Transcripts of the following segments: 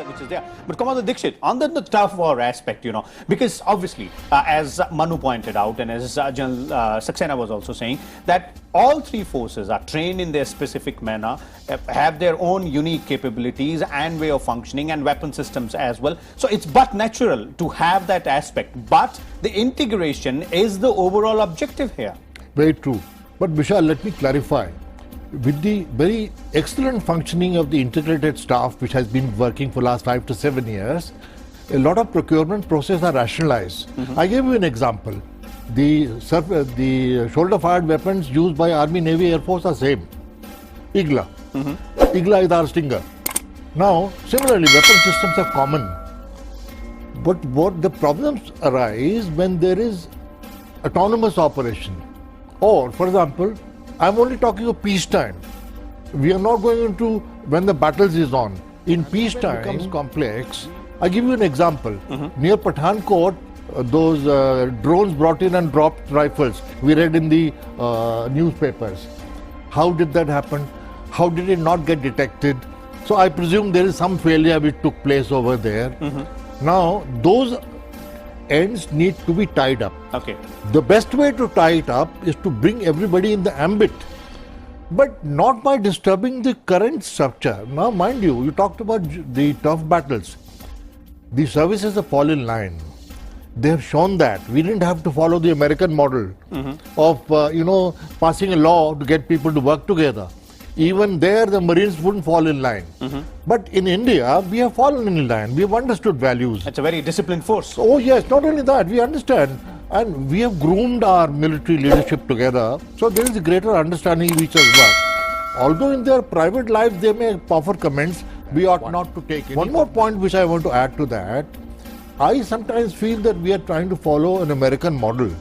which is there. But Commander Dixit, on the tough war aspect, because obviously, as Manu pointed out, and as General Saxena was also saying, that all three forces are trained in their specific manner, have their own unique capabilities and way of functioning, and weapon systems as well. So it's but natural to have that aspect. But the integration is the overall objective here. Very true. But Vishal, let me clarify. With the very excellent functioning of the integrated staff, which has been working for the last 5 to 7 years, a lot of procurement processes are rationalized. I give you an example. The shoulder-fired weapons used by Army, Navy, Air Force are same. Igla. Igla is our Stinger. Now, similarly, weapon systems are common. But what the problems arise when there is autonomous operation. Or, for example, I'm only talking of peacetime. We are not going into when the battles is on. In peacetime, it becomes complex. I give you an example. Near Pathankot, those drones brought in and dropped rifles. We read in the newspapers. How did that happen? How did it not get detected? So I presume there is some failure which took place over there. Now, those ends need to be tied up. Okay. The best way to tie it up is to bring everybody in the ambit, but not by disturbing the current structure. Now, mind you, you talked about the tough battles. The services have fallen in line. They have shown that we didn't have to follow the American model of passing a law to get people to work together. Even there, the Marines wouldn't fall in line. But in India, we have fallen in line. We have understood values. It's a very disciplined force. Oh yes, not only that, we understand. And we have groomed our military leadership together. So there is a greater understanding of each other's work. Although in their private life they may offer comments, we ought not to take it. One more point which I want to add to that. I sometimes feel that we are trying to follow an American model.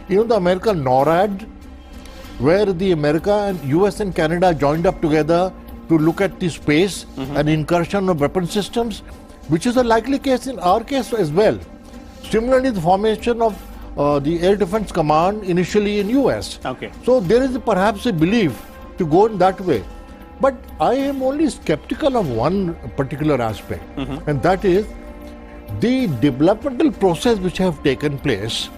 You know the American NORAD, where the America and US and Canada joined up together to look at the space and incursion of weapon systems, which is a likely case in our case as well. Similarly, the formation of the Air Defense Command initially in US. Okay. So there is perhaps a belief to go in that way. But I am only skeptical of one particular aspect, and that is the developmental process which have taken place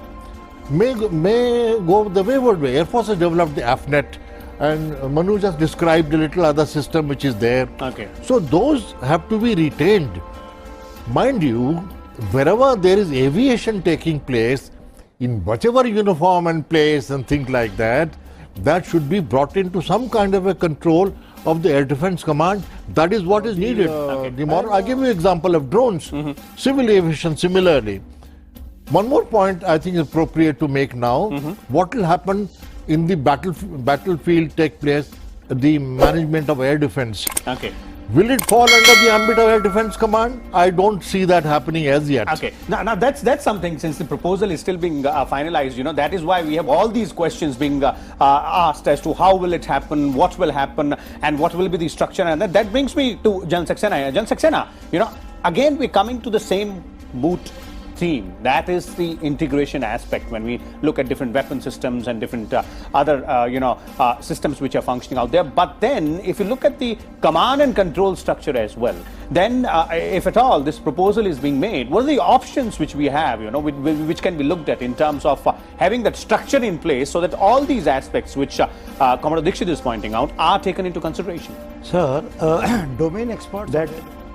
may go the wayward way. Air Force has developed the AFNET, and Manu just described a little other system which is there. Okay. So those have to be retained. Mind you, wherever there is aviation taking place, in whatever uniform and place and things like that, that should be brought into some kind of a control of the Air Defense Command. That is what is needed. I give you an example of drones. Civil aviation similarly. One more point I think is appropriate to make now. What will happen in the battlefield take place, the management of air defense? Okay. Will it fall under the ambit of Air Defense Command? I don't see that happening as yet. Okay. Now that's something, since the proposal is still being finalized, that is why we have all these questions being asked as to how will it happen, what will happen, and what will be the structure. And that brings me to General Saxena. General Saxena, again we're coming to the same moot theme. That is the integration aspect when we look at different weapon systems and different other systems which are functioning out there. But then if you look at the command and control structure as well, then if at all this proposal is being made, what are the options which we have, which can be looked at in terms of having that structure in place so that all these aspects which Commander Dixit is pointing out are taken into consideration? Sir, domain experts that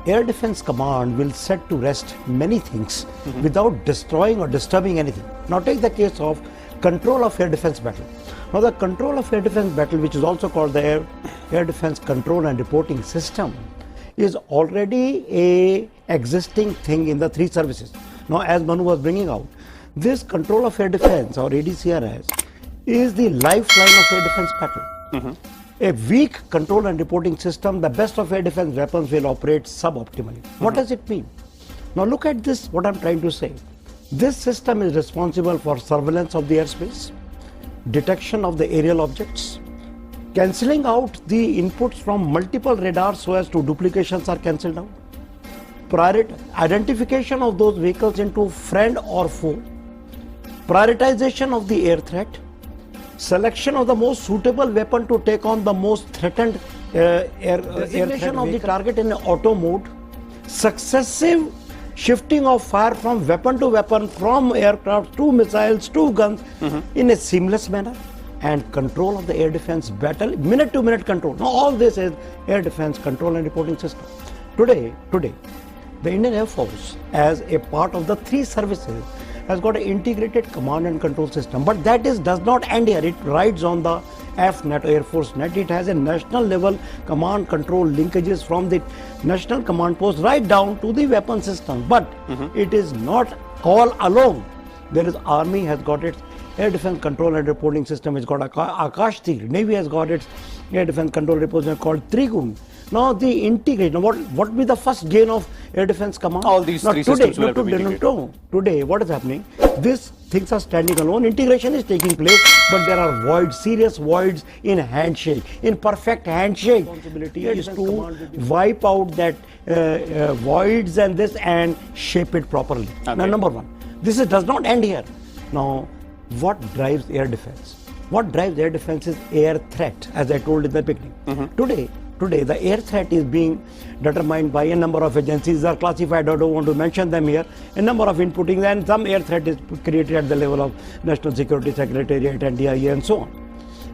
Air Defense Command will set to rest many things without destroying or disturbing anything. Now take the case of control of air defense battle. Now the control of air defense battle, which is also called the Air Defense Control and Reporting System, is already a existing thing in the three services. Now as Manu was bringing out, this control of air defense or ADCRS is the lifeline of air defense battle. A weak control and reporting system, the best of air defense weapons will operate suboptimally. What does it mean? Now look at this, what I'm trying to say. This system is responsible for surveillance of the airspace, detection of the aerial objects, cancelling out the inputs from multiple radars so as to duplications are cancelled out, identification of those vehicles into friend or foe, prioritization of the air threat, selection of the most suitable weapon to take on the most threatened designation of the target in auto mode, successive shifting of fire from weapon to weapon, from aircraft to missiles to guns in a seamless manner, and control of the air defense battle, minute to minute control. Now all this is air defense control and reporting system. Today, the Indian Air Force, as a part of the 3 services, has got an integrated command and control system. But that does not end here. It rides on the FNet, Air Force Net. It has a national level command control linkages from the national command post right down to the weapon system. But it is not all alone. There is Army has got its air defense control and reporting system. It's got Akash Tir. Navy has got its air defense control reporting system called Trigun. Now the integration, what will be the first gain of air defense command? All these 3 systems will have to be integrated. Today, what is happening? These things are standing alone. Integration is taking place, but there are voids, serious voids in handshake. In perfect handshake, responsibility is to wipe out that voids and this and shape it properly. Okay. Now, number one, this does not end here. Now, what drives air defense? What drives air defense is air threat, as I told in the beginning. Today, the air threat is being determined by a number of agencies. Are classified. I don't want to mention them here. A number of inputtings, and some air threat is created at the level of National Security Secretariat and DIA and so on.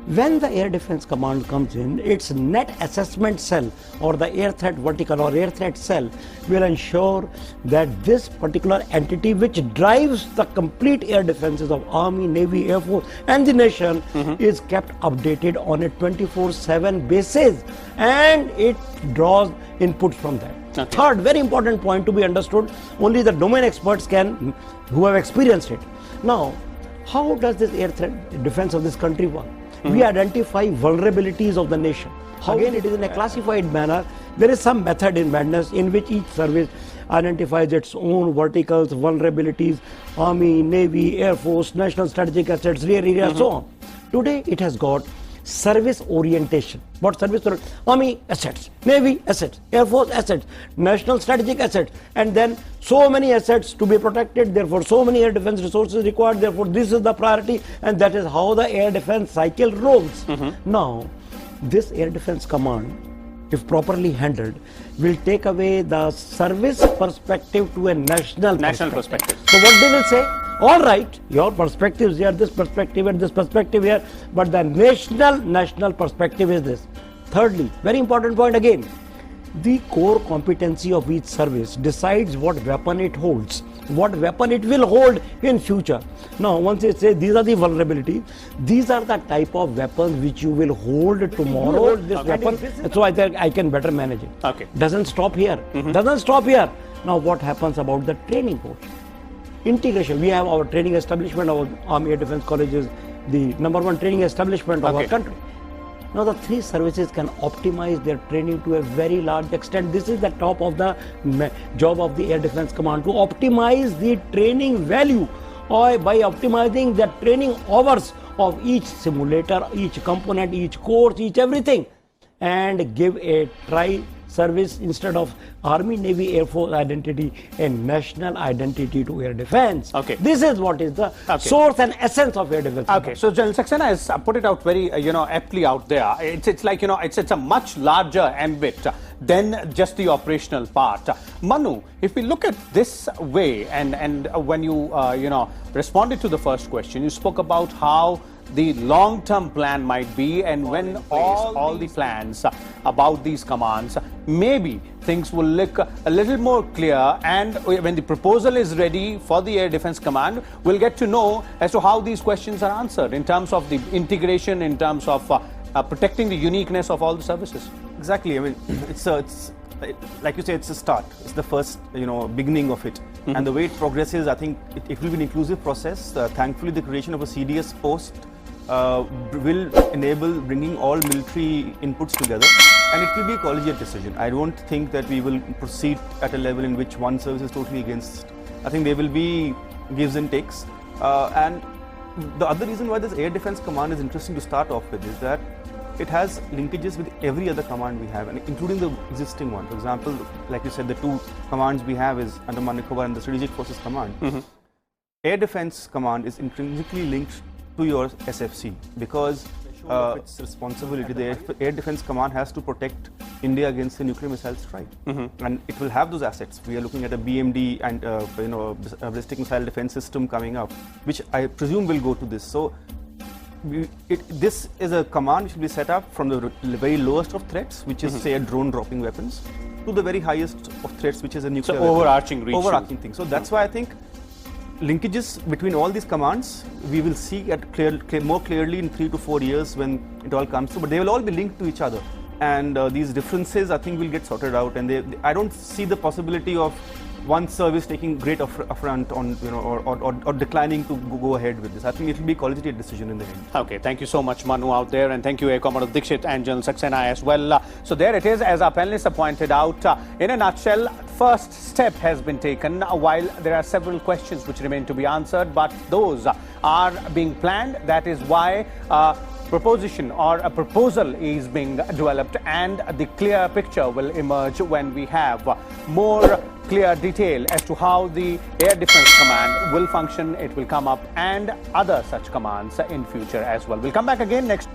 When the Air Defense Command comes in, its net assessment cell or the air threat vertical or air threat cell will ensure that this particular entity which drives the complete air defenses of Army, Navy, Air Force and the nation is kept updated on a 24/7 basis, and it draws inputs from that. Okay. Third, very important point to be understood, only the domain experts can, who have experienced it. Now, how does this air threat defense of this country work? We identify vulnerabilities of the nation. Again, it is in a classified manner. There is some method in madness in which each service identifies its own verticals, vulnerabilities, Army, Navy, Air Force, national strategic assets, rear area, so on. Today, it has got service orientation. What service? Army assets, Navy assets, Air Force assets, national strategic assets, and then so many assets to be protected, therefore so many air defense resources required, therefore this is the priority, and that is how the air defense cycle rolls. Now, this air defense command, if properly handled, will take away the service perspective to a national perspective. So what they will say? All right, your perspectives here, this perspective and this perspective here, but the national perspective is this. Thirdly, very important point again, the core competency of each service decides what weapon it holds, what weapon it will hold in future. Now, once it says these are the vulnerabilities, these are the type of weapons which you will hold tomorrow. This weapon, so I think I can better manage it. Okay. Doesn't stop here. Doesn't stop here. Now, what happens about the training portion? Integration. We have our training establishment. Our Army Air Defense College is the #1 training establishment of our country. Now the 3 services can optimize their training to a very large extent. This is the top of the job of the Air Defense Command, to optimize the training value or by optimizing the training hours of each simulator, each component, each course, each everything, and give a service instead of Army, Navy, Air Force identity, a national identity to air defense. Okay. This is what is the source and essence of air defense. Okay. So General Saxena has put it out very, aptly out there. It's like, it's a much larger ambit than just the operational part. Manu, if we look at this way, and when you, responded to the first question, you spoke about how the long-term plan might be, and when all the plans about these commands, maybe things will look a little more clear, and when the proposal is ready for the Air Defense Command, we'll get to know as to how these questions are answered in terms of the integration, in terms of protecting the uniqueness of all the services. Exactly. I mean, it's like you say, it's a start. It's the first, beginning of it. And the way it progresses, I think it will be an inclusive process. Thankfully, the creation of a CDS post will enable bringing all military inputs together, and it will be a collegiate decision. I don't think that we will proceed at a level in which one service is totally against. I think there will be gives and takes. And the other reason why this Air Defense Command is interesting to start off with is that it has linkages with every other command we have, and including the existing one. For example, like you said, the 2 commands we have is Andaman Nicobar and the Strategic Forces Command. Air Defense Command is intrinsically linked to your SFC, because of its responsibility. The Air Defense Command has to protect India against the nuclear missile strike, and it will have those assets. We are looking at a BMD and ballistic missile defense system coming up, which I presume will go to this. So. This is a command which will be set up from the very lowest of threats, which is say a drone dropping weapons, to the very highest of threats, which is a nuclear weapon. Overarching reach. Overarching thing. So that's why I think linkages between all these commands we will see more clearly in 3 to 4 years when it all comes through. But they will all be linked to each other, and these differences I think will get sorted out. And I don't see the possibility of one service taking great affront on, or declining to go ahead with this. I think it will be a collegiate decision in the end. Okay, thank you so much, Manu, out there, and thank you, Air Commodore Dixit and General Saxena as well. So there it is, as our panelists have pointed out. In a nutshell, first step has been taken, while there are several questions which remain to be answered, but those are being planned. That is why proposition or a proposal is being developed, and the clear picture will emerge when we have more clear detail as to how the Air Defense Command will function. It will come up, and other such commands in future as well. We'll come back again next.